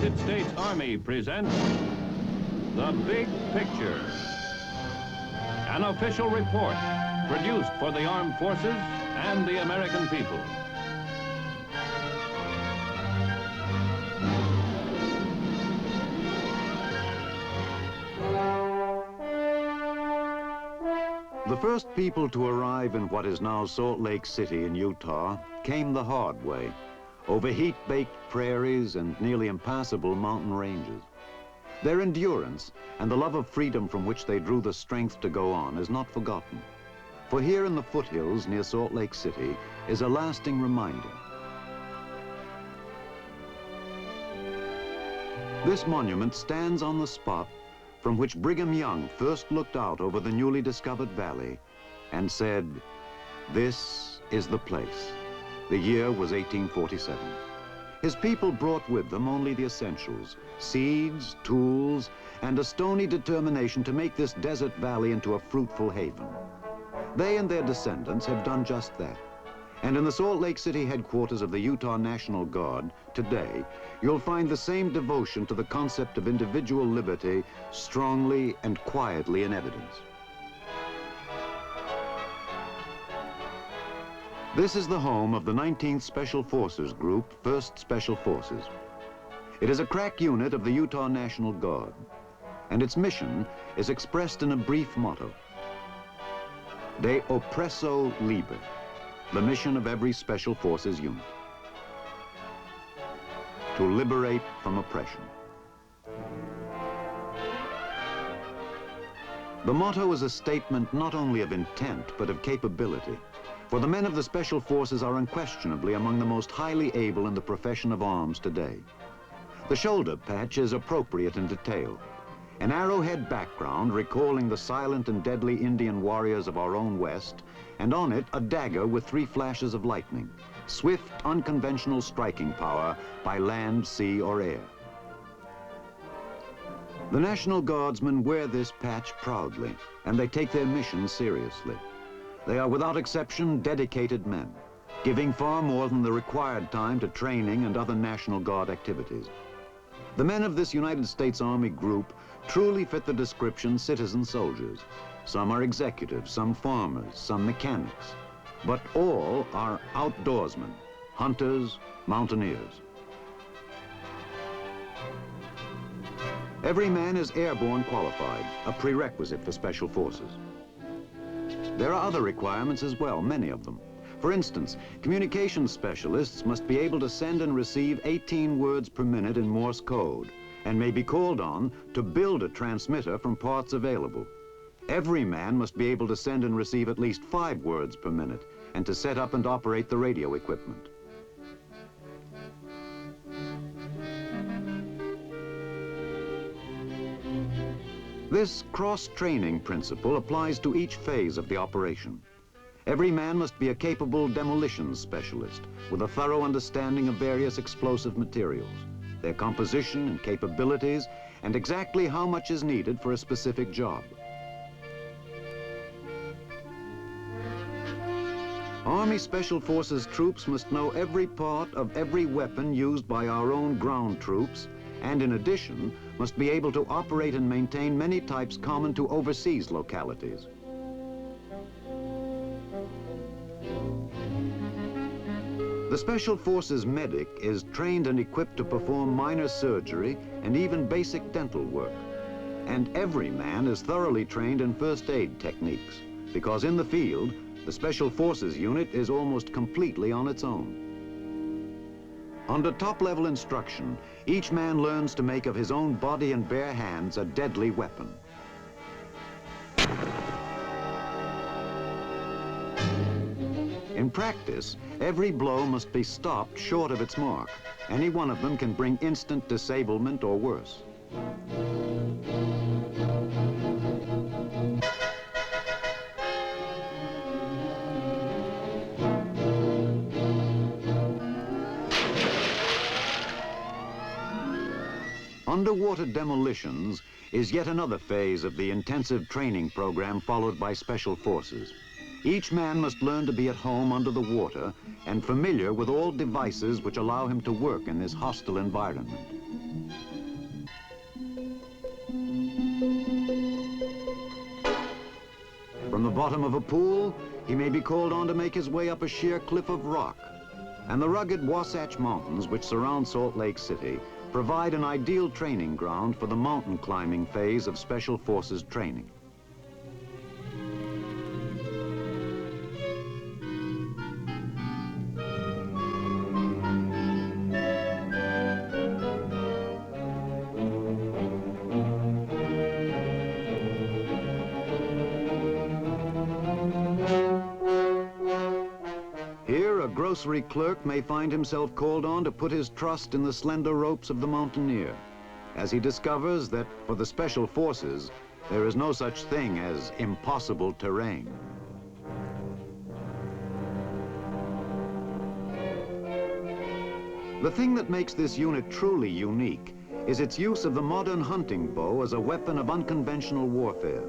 United States Army presents The Big Picture, an official report produced for the armed forces and the American people. The first people to arrive in what is now Salt Lake City in Utah came the hard way, over heat-baked prairies and nearly impassable mountain ranges. Their endurance and the love of freedom from which they drew the strength to go on is not forgotten. For here in the foothills near Salt Lake City is a lasting reminder. This monument stands on the spot from which Brigham Young first looked out over the newly discovered valley and said, "This is the place." The year was 1847. His people brought with them only the essentials, seeds, tools, and a stony determination to make this desert valley into a fruitful haven. They and their descendants have done just that. And in the Salt Lake City headquarters of the Utah National Guard, today, you'll find the same devotion to the concept of individual liberty strongly and quietly in evidence. This is the home of the 19th Special Forces Group, 1st Special Forces. It is a crack unit of the Utah National Guard, and its mission is expressed in a brief motto: De Oppresso Liber, the mission of every Special Forces unit: to liberate from oppression. The motto is a statement not only of intent, but of capability. For the men of the Special Forces are unquestionably among the most highly able in the profession of arms today. The shoulder patch is appropriate in detail. An arrowhead background recalling the silent and deadly Indian warriors of our own West, and on it a dagger with 3 flashes of lightning, swift, unconventional striking power by land, sea, or air. The National Guardsmen wear this patch proudly, and they take their mission seriously. They are without exception dedicated men, giving far more than the required time to training and other National Guard activities. The men of this United States Army group truly fit the description citizen soldiers. Some are executives, some farmers, some mechanics, but all are outdoorsmen, hunters, mountaineers. Every man is airborne qualified, a prerequisite for Special Forces. There are other requirements as well, many of them. For instance, communications specialists must be able to send and receive 18 words per minute in Morse code, and may be called on to build a transmitter from parts available. Every man must be able to send and receive at least 5 words per minute, and to set up and operate the radio equipment. This cross-training principle applies to each phase of the operation. Every man must be a capable demolitions specialist with a thorough understanding of various explosive materials, their composition and capabilities, and exactly how much is needed for a specific job. Army Special Forces troops must know every part of every weapon used by our own ground troops, and in addition, must be able to operate and maintain many types common to overseas localities. The Special Forces medic is trained and equipped to perform minor surgery and even basic dental work. And every man is thoroughly trained in first aid techniques, because in the field, the Special Forces unit is almost completely on its own. Under top-level instruction, each man learns to make of his own body and bare hands a deadly weapon. In practice, every blow must be stopped short of its mark. Any one of them can bring instant disablement or worse. Underwater demolitions is yet another phase of the intensive training program followed by Special Forces. Each man must learn to be at home under the water and familiar with all devices which allow him to work in this hostile environment. bottom of a pool, he may be called on to make his way up a sheer cliff of rock. And the rugged Wasatch Mountains, which surround Salt Lake City, provide an ideal training ground for the mountain climbing phase of Special Forces training. Here, a grocery clerk may find himself called on to put his trust in the slender ropes of the mountaineer, as he discovers that for the Special Forces, there is no such thing as impossible terrain. The thing that makes this unit truly unique is its use of the modern hunting bow as a weapon of unconventional warfare.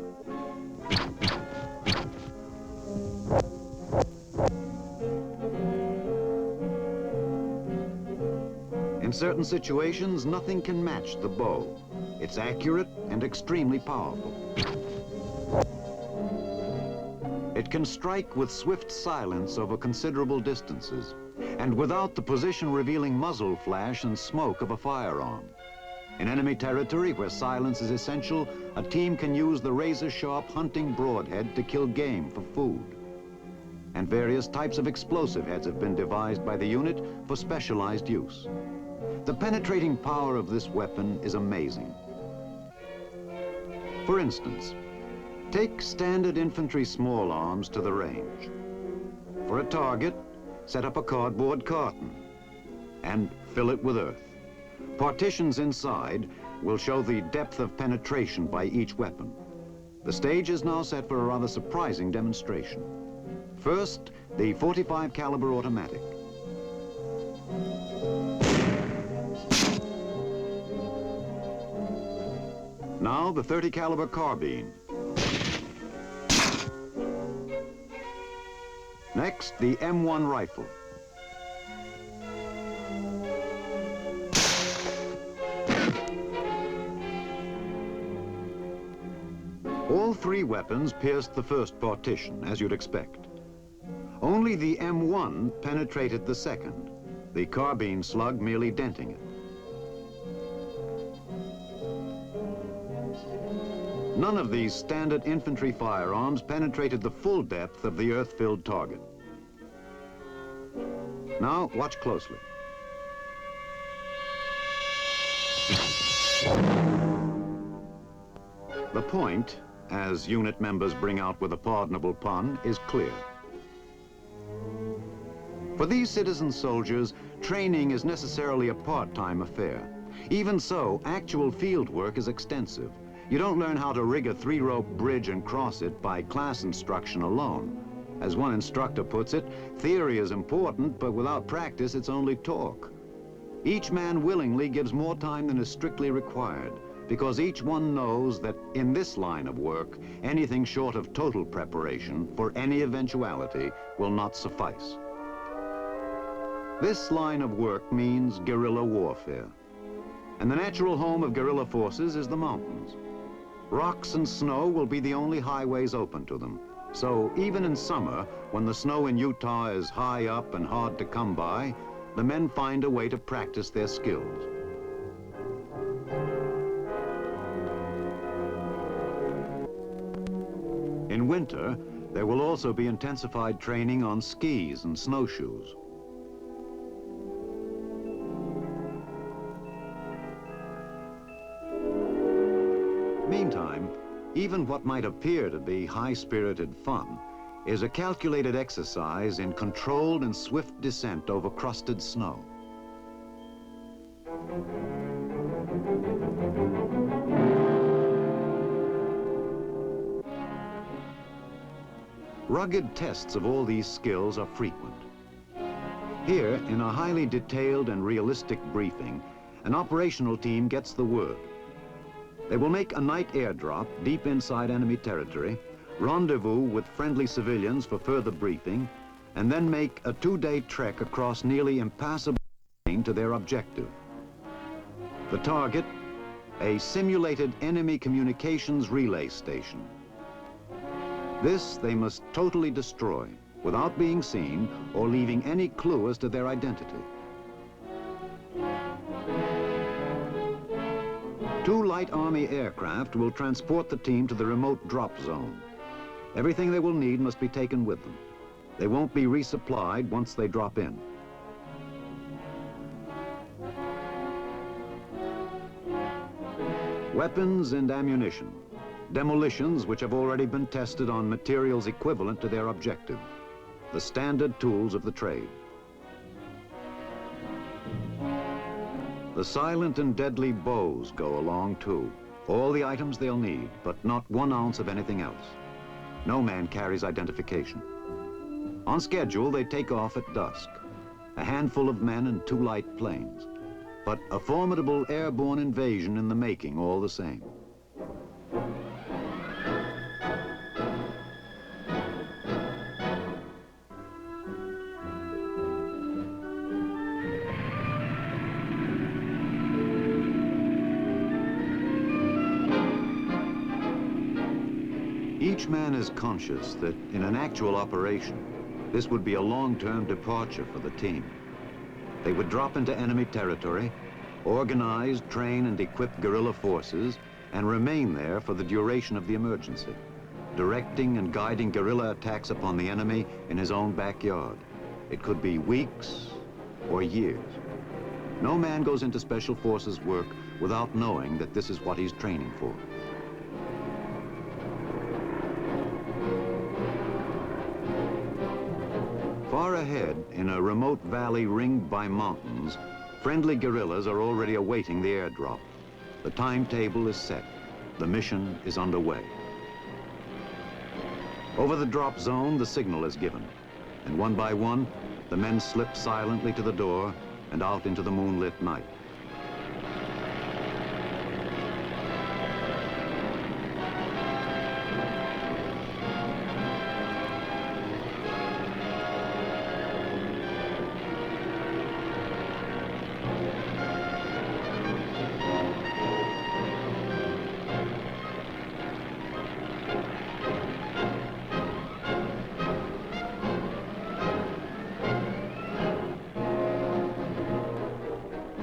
In certain situations, nothing can match the bow. It's accurate and extremely powerful. It can strike with swift silence over considerable distances, and without the position-revealing muzzle flash and smoke of a firearm. In enemy territory where silence is essential, a team can use the razor-sharp hunting broadhead to kill game for food. And various types of explosive heads have been devised by the unit for specialized use. The penetrating power of this weapon is amazing. For instance, take standard infantry small arms to the range. For a target, set up a cardboard carton and fill it with earth. Partitions inside will show the depth of penetration by each weapon. The stage is now set for a rather surprising demonstration. First, the .45 caliber automatic. Now the .30 caliber carbine. Next, the M1 rifle. All three weapons pierced the first partition, as you'd expect. Only the M1 penetrated the second, the carbine slug merely denting it. None of these standard infantry firearms penetrated the full depth of the earth-filled target. Now, watch closely. The point, as unit members bring out with a pardonable pun, is clear. For these citizen soldiers, training is necessarily a part-time affair. Even so, actual field work is extensive. You don't learn how to rig a three-rope bridge and cross it by class instruction alone. As one instructor puts it, theory is important, but without practice, it's only talk. Each man willingly gives more time than is strictly required, because each one knows that in this line of work, anything short of total preparation for any eventuality will not suffice. This line of work means guerrilla warfare. And the natural home of guerrilla forces is the mountains. Rocks and snow will be the only highways open to them. So even in summer, when the snow in Utah is high up and hard to come by, the men find a way to practice their skills. In winter, there will also be intensified training on skis and snowshoes. Meantime, even what might appear to be high-spirited fun is a calculated exercise in controlled and swift descent over crusted snow. Rugged tests of all these skills are frequent. Here, in a highly detailed and realistic briefing, an operational team gets the word. They will make a night airdrop deep inside enemy territory, rendezvous with friendly civilians for further briefing, and then make a 2-day trek across nearly impassable terrain to their objective. The target, a simulated enemy communications relay station. This they must totally destroy without being seen or leaving any clue as to their identity. 2 light army aircraft will transport the team to the remote drop zone. Everything they will need must be taken with them. They won't be resupplied once they drop in. Weapons and ammunition. Demolitions which have already been tested on materials equivalent to their objective. The standard tools of the trade. The silent and deadly bows go along too. All the items they'll need, but not 1 ounce of anything else. No man carries identification. On schedule, they take off at dusk. A handful of men and 2 light planes. But a formidable airborne invasion in the making all the same. Each man is conscious that in an actual operation, this would be a long-term departure for the team. They would drop into enemy territory, organize, train, and equip guerrilla forces, and remain there for the duration of the emergency, directing and guiding guerrilla attacks upon the enemy in his own backyard. It could be weeks or years. No man goes into Special Forces work without knowing that this is what he's training for. Far ahead, in a remote valley ringed by mountains, friendly guerrillas are already awaiting the airdrop. The timetable is set. The mission is underway. Over the drop zone, the signal is given, and one by one, the men slip silently to the door and out into the moonlit night.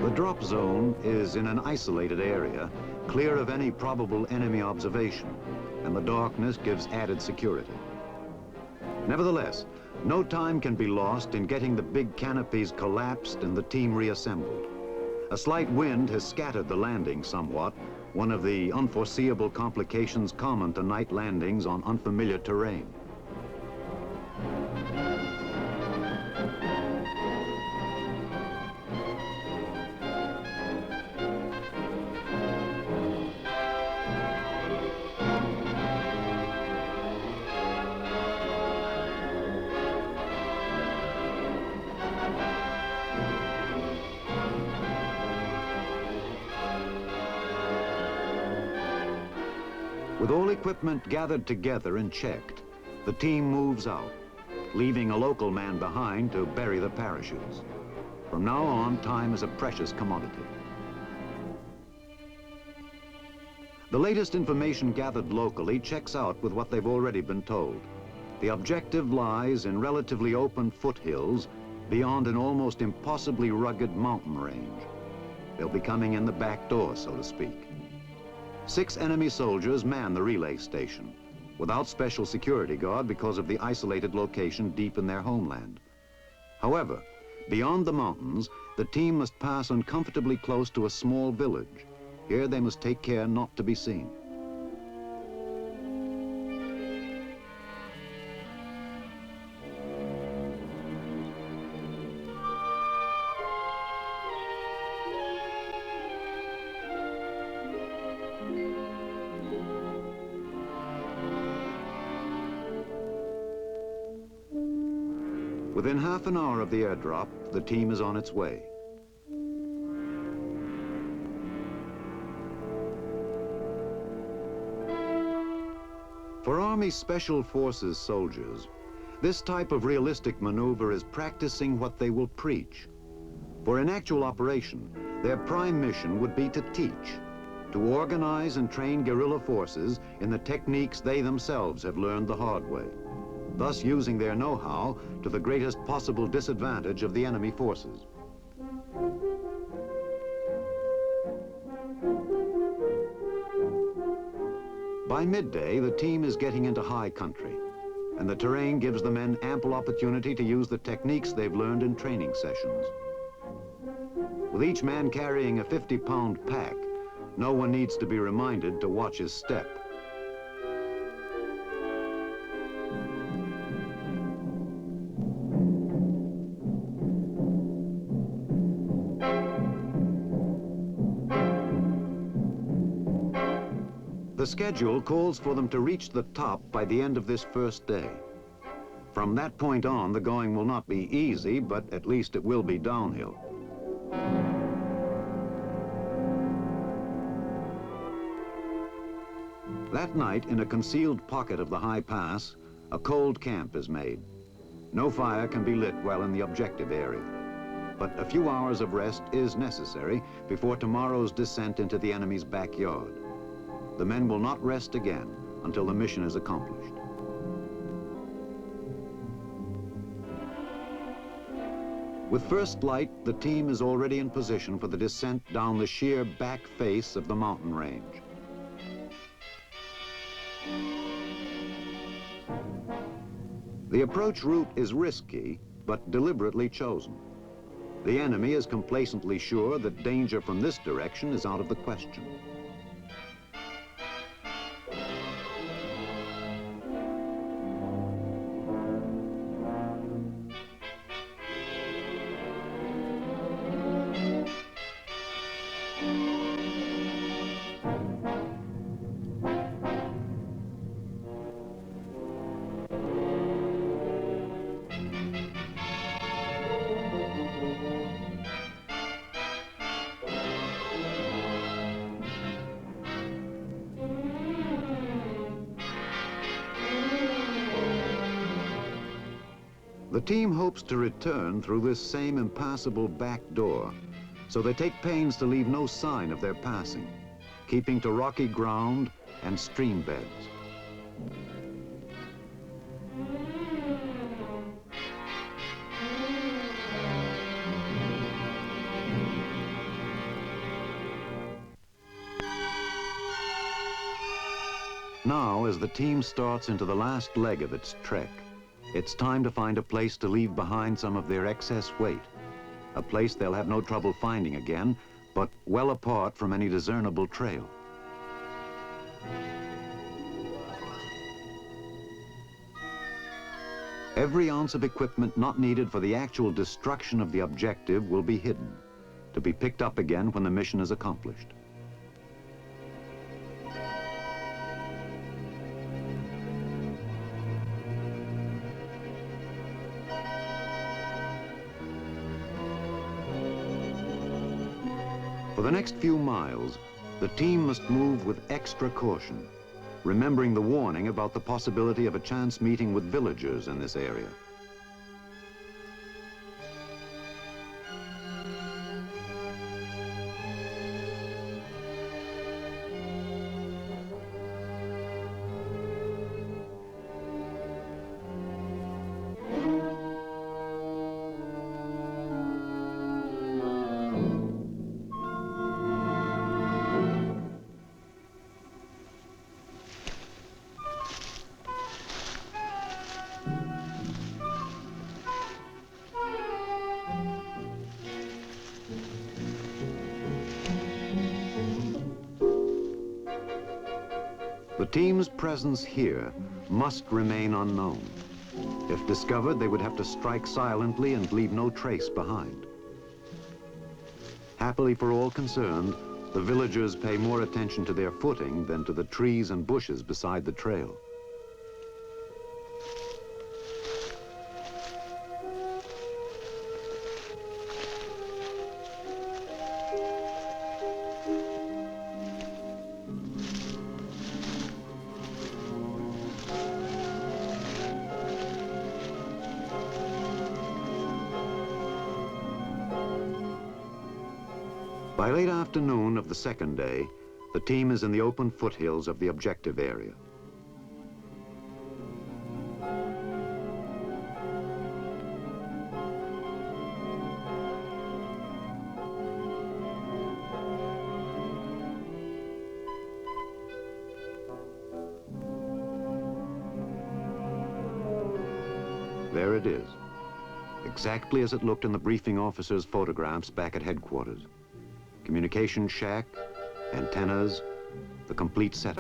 The drop zone is in an isolated area, clear of any probable enemy observation, and the darkness gives added security. Nevertheless, no time can be lost in getting the big canopies collapsed and the team reassembled. A slight wind has scattered the landing somewhat, one of the unforeseeable complications common to night landings on unfamiliar terrain. With all equipment gathered together and checked, the team moves out, leaving a local man behind to bury the parachutes. From now on, time is a precious commodity. The latest information gathered locally checks out with what they've already been told. The objective lies in relatively open foothills beyond an almost impossibly rugged mountain range. They'll be coming in the back door, so to speak. 6 enemy soldiers man the relay station, without special security guard because of the isolated location deep in their homeland. However, beyond the mountains, the team must pass uncomfortably close to a small village. Here they must take care not to be seen. Within half an hour of the airdrop, the team is on its way. For Army Special Forces soldiers, this type of realistic maneuver is practicing what they will preach. For in actual operation, their prime mission would be to teach to organize and train guerrilla forces in the techniques they themselves have learned the hard way, thus using their know-how to the greatest possible disadvantage of the enemy forces. By midday, the team is getting into high country, and the terrain gives the men ample opportunity to use the techniques they've learned in training sessions. With each man carrying a 50-pound pack, no one needs to be reminded to watch his step. The schedule calls for them to reach the top by the end of this first day. From that point on, the going will not be easy, but at least it will be downhill. That night, in a concealed pocket of the high pass, a cold camp is made. No fire can be lit while in the objective area, but a few hours of rest is necessary before tomorrow's descent into the enemy's backyard. The men will not rest again until the mission is accomplished. With first light, the team is already in position for the descent down the sheer back face of the mountain range. The approach route is risky, but deliberately chosen. The enemy is complacently sure that danger from this direction is out of the question. The team hopes to return through this same impassable back door, so they take pains to leave no sign of their passing, keeping to rocky ground and stream beds. Now, as the team starts into the last leg of its trek, it's time to find a place to leave behind some of their excess weight, a place they'll have no trouble finding again, but well apart from any discernible trail. Every ounce of equipment not needed for the actual destruction of the objective will be hidden, to be picked up again when the mission is accomplished. For the next few miles, the team must move with extra caution, remembering the warning about the possibility of a chance meeting with villagers in this area. The team's presence here must remain unknown. If discovered, they would have to strike silently and leave no trace behind. Happily for all concerned, the villagers pay more attention to their footing than to the trees and bushes beside the trail. By late afternoon of the second day, The team is in the open foothills of the objective area. There it is, exactly as it looked in the briefing officer's photographs back at headquarters. Communication shack, antennas, the complete setup.